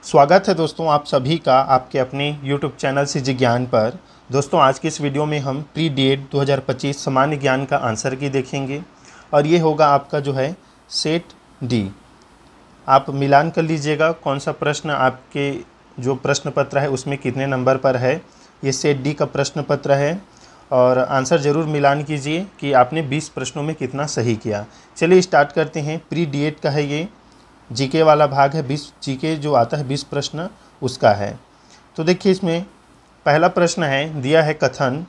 स्वागत है दोस्तों आप सभी का आपके अपने YouTube चैनल सीजी ज्ञान पर। दोस्तों आज की इस वीडियो में हम प्री डीएड 2025 सामान्य ज्ञान का आंसर की देखेंगे और ये होगा आपका जो है सेट डी। आप मिलान कर लीजिएगा कौन सा प्रश्न आपके जो प्रश्न पत्र है उसमें कितने नंबर पर है। ये सेट डी का प्रश्न पत्र है और आंसर ज़रूर मिलान कीजिए कि आपने 20 प्रश्नों में कितना सही किया। चलिए स्टार्ट करते हैं। प्री डीएड का है ये, जीके वाला भाग है। 20 जीके जो आता है 20 प्रश्न उसका है। तो देखिए इसमें पहला प्रश्न है, दिया है कथन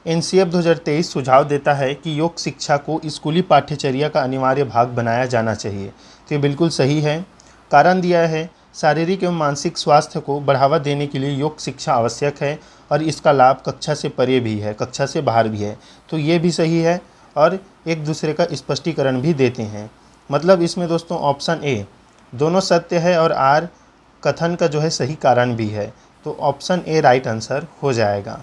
एनसीएफ 2023 सुझाव देता है कि योग शिक्षा को स्कूली पाठ्यचर्या का अनिवार्य भाग बनाया जाना चाहिए। तो ये बिल्कुल सही है। कारण दिया है शारीरिक एवं मानसिक स्वास्थ्य को बढ़ावा देने के लिए योग शिक्षा आवश्यक है और इसका लाभ कक्षा से परे भी है, कक्षा से बाहर भी है। तो ये भी सही है और एक दूसरे का स्पष्टीकरण भी देते हैं। मतलब इसमें दोस्तों ऑप्शन ए दोनों सत्य है और आर कथन का जो है सही कारण भी है। तो ऑप्शन ए राइट आंसर हो जाएगा।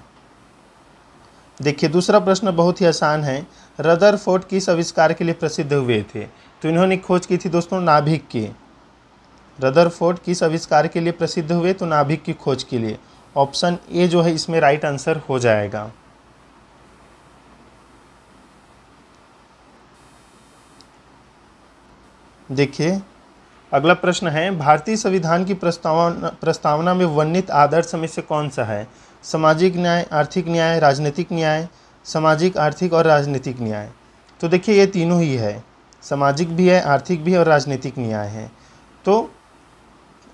देखिए दूसरा प्रश्न बहुत ही आसान है। रदरफोर्ड किस आविष्कार के लिए प्रसिद्ध हुए थे? तो इन्होंने खोज की थी दोस्तों नाभिक की। रदरफोर्ड किस आविष्कार के लिए प्रसिद्ध हुए? तो नाभिक की खोज के लिए। ऑप्शन ए जो है इसमें राइट आंसर हो जाएगा। देखिए अगला प्रश्न है, भारतीय संविधान की प्रस्तावना में वर्णित आदर्श में से कौन सा है? सामाजिक न्याय, आर्थिक न्याय, राजनीतिक न्याय, सामाजिक, आर्थिक और राजनीतिक न्याय। तो देखिए ये तीनों ही है, सामाजिक भी है, आर्थिक भी है और राजनीतिक न्याय है। तो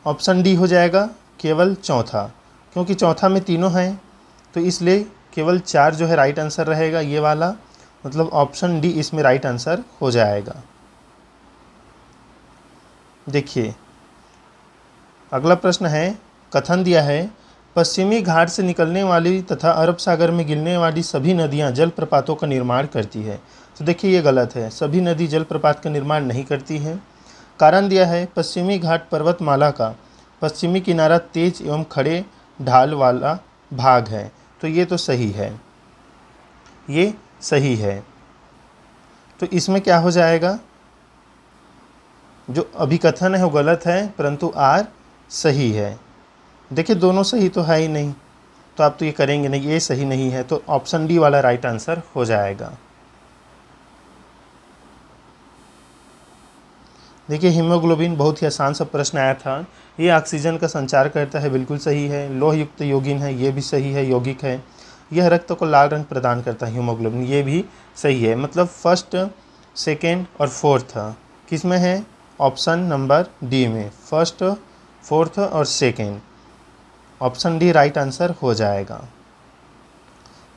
ऑप्शन डी हो जाएगा केवल चौथा, क्योंकि चौथा में तीनों हैं तो इसलिए केवल 4 जो है राइट आंसर रहेगा ये वाला। मतलब ऑप्शन डी इसमें राइट आंसर हो जाएगा। देखिए अगला प्रश्न है, कथन दिया है पश्चिमी घाट से निकलने वाली तथा अरब सागर में गिरने वाली सभी नदियां जलप्रपातों का निर्माण करती है। तो देखिए ये गलत है, सभी नदी जलप्रपात का निर्माण नहीं करती हैं। कारण दिया है पश्चिमी घाट पर्वतमाला का पश्चिमी किनारा तेज एवं खड़े ढाल वाला भाग है। तो ये तो सही है, ये सही है। तो इसमें क्या हो जाएगा? जो अभिकथन है वो गलत है परंतु आर सही है। देखिए दोनों सही तो है ही नहीं, तो आप तो ये करेंगे नहीं, ये सही नहीं है। तो ऑप्शन डी वाला राइट आंसर हो जाएगा। देखिए हीमोग्लोबिन बहुत ही आसान सा प्रश्न आया था। ये ऑक्सीजन का संचार करता है, बिल्कुल सही है। लोह युक्त यौगिक है, ये भी सही है, यौगिक है। यह रक्त को लाल रंग प्रदान करता है हीमोग्लोबिन, ये भी सही है। मतलब फर्स्ट, सेकेंड और फोर्थ किस में है? ऑप्शन नंबर डी में, फर्स्ट, फोर्थ और second. Option D right answer हो जाएगा।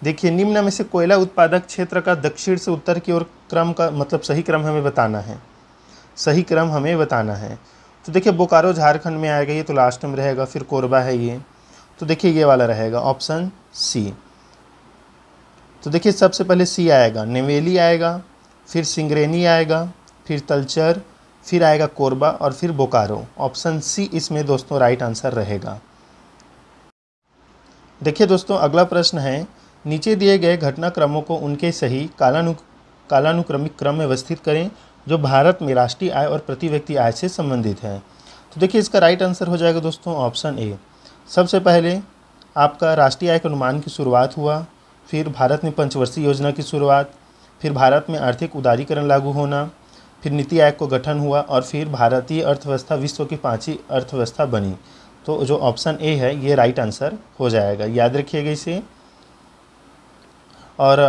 देखिए निम्न में से कोयला उत्पादक क्षेत्र का दक्षिण से उत्तर की ओर क्रम का मतलब सही क्रम हमें बताना है, सही क्रम हमें बताना है। तो देखिए बोकारो झारखंड में आएगा, ये तो लास्ट में रहेगा। फिर कोरबा है ये, तो देखिए ये वाला रहेगा ऑप्शन सी। तो देखिए सबसे पहले सी आएगा, नेवेली आएगा, फिर सिंगरेनी आएगा, फिर तलचर, फिर आएगा कोरबा और फिर बोकारो। ऑप्शन सी इसमें दोस्तों राइट आंसर रहेगा। देखिए दोस्तों अगला प्रश्न है, नीचे दिए गए घटनाक्रमों को उनके सही कालानुक्रमिक क्रम में व्यवस्थित करें जो भारत में राष्ट्रीय आय और प्रति व्यक्ति आय से संबंधित है। तो देखिए इसका राइट आंसर हो जाएगा दोस्तों ऑप्शन ए। सबसे पहले आपका राष्ट्रीय आय के अनुमान की शुरुआत हुआ, फिर भारत में पंचवर्षीय योजना की शुरुआत, फिर भारत में आर्थिक उदारीकरण लागू होना, फिर नीति आयोग को गठन हुआ और फिर भारतीय अर्थव्यवस्था विश्व की 5वीं अर्थव्यवस्था बनी। तो जो ऑप्शन ए है ये राइट आंसर हो जाएगा, याद रखिएगा इसे। और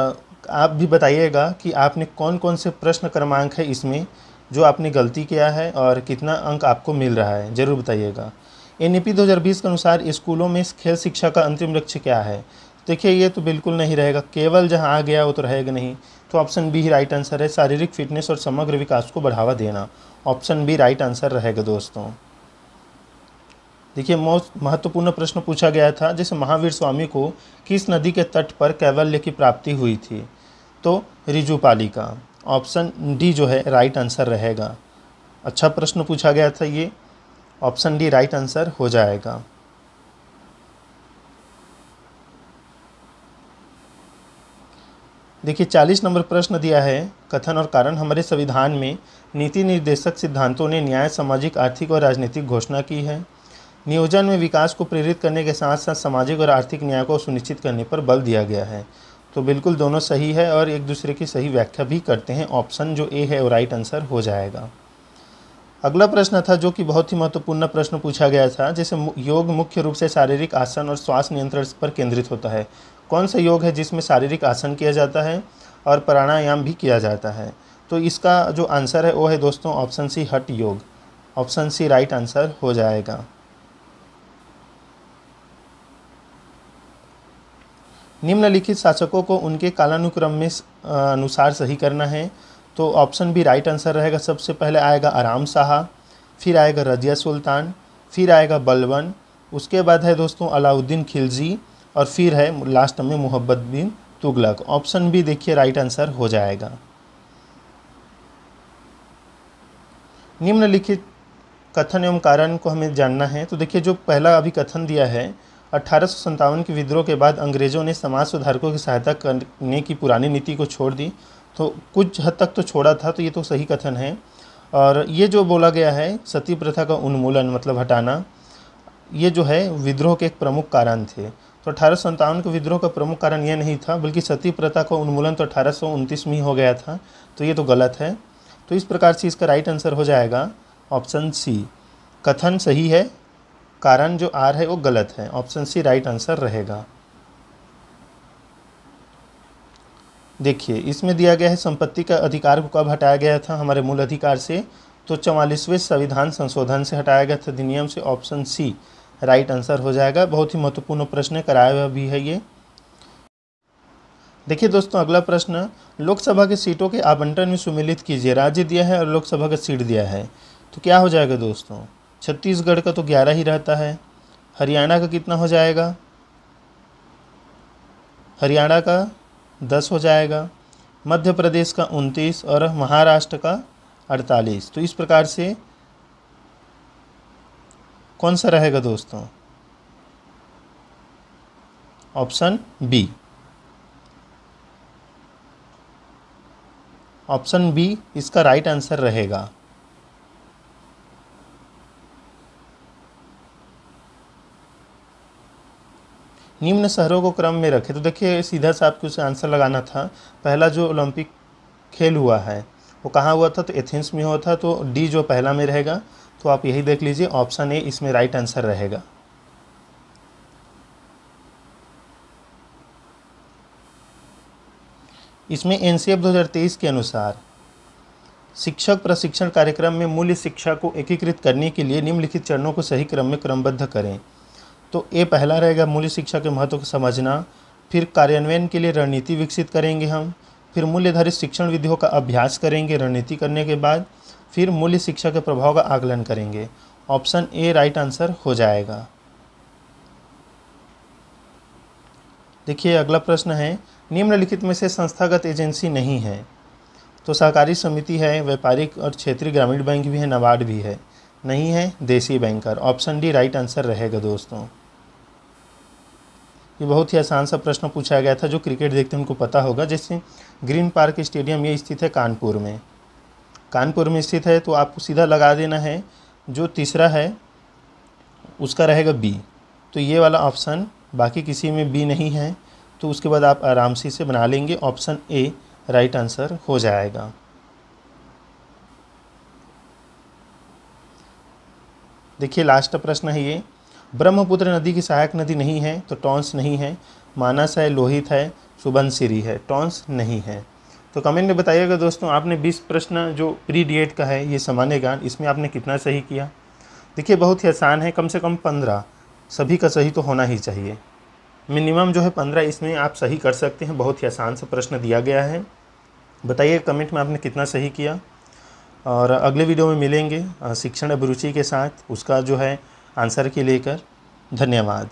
आप भी बताइएगा कि आपने कौन कौन से प्रश्न क्रमांक है इसमें जो आपने गलती किया है और कितना अंक आपको मिल रहा है, ज़रूर बताइएगा। एनईपी 2020 के अनुसार स्कूलों में खेल शिक्षा का अंतिम लक्ष्य क्या है? देखिए ये तो बिल्कुल नहीं रहेगा, केवल जहां आ गया वो तो रहेगा नहीं। तो ऑप्शन बी ही राइट आंसर है, शारीरिक फिटनेस और समग्र विकास को बढ़ावा देना। ऑप्शन बी राइट आंसर रहेगा दोस्तों। देखिए मोस्ट महत्वपूर्ण प्रश्न पूछा गया था, जैसे महावीर स्वामी को किस नदी के तट पर कैवल्य की प्राप्ति हुई थी? तो रिजुपालिका। ऑप्शन डी जो है राइट आंसर रहेगा। अच्छा प्रश्न पूछा गया था ये, ऑप्शन डी राइट आंसर हो जाएगा। देखिए 40 नंबर प्रश्न दिया है, कथन और कारण हमारे संविधान में नीति निर्देशक सिद्धांतों ने न्याय, सामाजिक, आर्थिक और राजनीतिक घोषणा की है। नियोजन में विकास को प्रेरित करने के साथ साथ सामाजिक और आर्थिक न्याय को सुनिश्चित करने पर बल दिया गया है। तो बिल्कुल दोनों सही है और एक दूसरे की सही व्याख्या भी करते हैं। ऑप्शन जो ए है वो राइट आंसर हो जाएगा। अगला प्रश्न था जो कि बहुत ही महत्वपूर्ण प्रश्न पूछा गया था, जैसे योग मुख्य रूप से शारीरिक आसन और श्वास नियंत्रण पर केंद्रित होता है। कौन सा योग है जिसमें शारीरिक आसन किया जाता है और प्राणायाम भी किया जाता है? तो इसका जो आंसर है वो है दोस्तों ऑप्शन सी हठ योग। ऑप्शन सी राइट आंसर हो जाएगा। निम्नलिखित शासकों को उनके कालानुक्रम में अनुसार सही करना है। तो ऑप्शन बी राइट आंसर रहेगा। सबसे पहले आएगा आराम शाह, फिर आएगा रजिया सुल्तान, फिर आएगा बलबन, उसके बाद है दोस्तों अलाउद्दीन खिलजी और फिर है लास्ट में मोहब्बत बिन तुगलक। ऑप्शन बी देखिए राइट आंसर हो जाएगा। निम्नलिखित कथन एवं कारण को हमें जानना है। तो देखिए जो पहला अभी कथन दिया है, 1857 के विद्रोह के बाद अंग्रेज़ों ने समाज सुधारकों की सहायता करने की पुरानी नीति को छोड़ दी। तो कुछ हद तक तो छोड़ा था, तो ये तो सही कथन है। और ये जो बोला गया है सती प्रथा का उन्मूलन मतलब हटाना, ये जो है विद्रोह के एक प्रमुख कारण थे। तो 1857 के विद्रोह का प्रमुख कारण ये नहीं था, बल्कि सती प्रथा का उन्मूलन तो 1829 में ही हो गया था। तो ये तो गलत है। तो इस प्रकार से इसका राइट आंसर हो जाएगा ऑप्शन सी। कथन सही है, कारण जो आर है वो गलत है। ऑप्शन सी राइट आंसर रहेगा। देखिए इसमें दिया गया है संपत्ति का अधिकार को कब हटाया गया था हमारे मूल अधिकार से? तो 44वें संविधान संशोधन से हटाया गया था, अधिनियम से। ऑप्शन सी राइट आंसर हो जाएगा। बहुत ही महत्वपूर्ण प्रश्न है, कराया हुआ भी है ये। देखिए दोस्तों अगला प्रश्न, लोकसभा के सीटों के आवंटन में सुमेलित कीजिए। राज्य दिया है और लोकसभा का सीट दिया है, तो क्या हो जाएगा दोस्तों? छत्तीसगढ़ का तो 11 ही रहता है। हरियाणा का कितना हो जाएगा? हरियाणा का 10 हो जाएगा। मध्य प्रदेश का 29 और महाराष्ट्र का 48। तो इस प्रकार से कौन सा रहेगा दोस्तों? Option B. ऑप्शन बी इसका राइट आंसर रहेगा। निम्न शहरों को क्रम में रखें। तो देखिए सीधा सा आपको उसे आंसर लगाना था। पहला जो ओलंपिक खेल हुआ है वो कहाँ हुआ था? तो एथेंस में हुआ था। तो डी जो पहला में रहेगा, तो आप यही देख लीजिए, ऑप्शन ए इसमें राइट आंसर रहेगा। इसमें एनसीएफ 2023 के अनुसार शिक्षक प्रशिक्षण कार्यक्रम में मूल्य शिक्षा को एकीकृत करने के लिए निम्नलिखित चरणों को सही क्रम में क्रमबद्ध करें। तो ए पहला रहेगा, मूल्य शिक्षा के महत्व को समझना। फिर कार्यान्वयन के लिए रणनीति विकसित करेंगे हम। फिर मूल्यधारित शिक्षण विधियों का अभ्यास करेंगे रणनीति करने के बाद। फिर मूल्य शिक्षा के प्रभाव का आकलन करेंगे। ऑप्शन ए राइट आंसर हो जाएगा। देखिए अगला प्रश्न है, निम्नलिखित में से संस्थागत एजेंसी नहीं है। तो सहकारी समिति है, व्यापारिक और क्षेत्रीय ग्रामीण बैंक भी है, नाबार्ड भी है। नहीं है देसी banker. Option D right answer रहेगा दोस्तों। ये बहुत ही आसान सा प्रश्न पूछा गया था, जो क्रिकेट देखते हैं उनको पता होगा। जैसे ग्रीन पार्क स्टेडियम ये स्थित है कानपुर में। कानपुर में स्थित है, तो आपको सीधा लगा देना है। जो तीसरा है उसका रहेगा बी। तो ये वाला ऑप्शन, बाकी किसी में बी नहीं है, तो उसके बाद आप आराम से इसे बना लेंगे। ऑप्शन ए राइट आंसर हो जाएगा। देखिए लास्ट प्रश्न है ये, ब्रह्मपुत्र नदी की सहायक नदी नहीं है। तो टॉन्स नहीं है। मानस है, लोहित है, सुबनसिरी है। टॉन्स नहीं है। तो कमेंट में बताइएगा दोस्तों, आपने 20 प्रश्न जो प्री डीएड का है ये सामान्य ज्ञान, इसमें आपने कितना सही किया? देखिए बहुत ही आसान है, कम से कम 15 सभी का सही तो होना ही चाहिए। मिनिमम जो है 15 इसमें आप सही कर सकते हैं। बहुत ही आसान सा प्रश्न दिया गया है। बताइए कमेंट में आपने कितना सही किया। और अगले वीडियो में मिलेंगे शिक्षण अभिरुचि के साथ, उसका जो है आंसर की लेकर। धन्यवाद।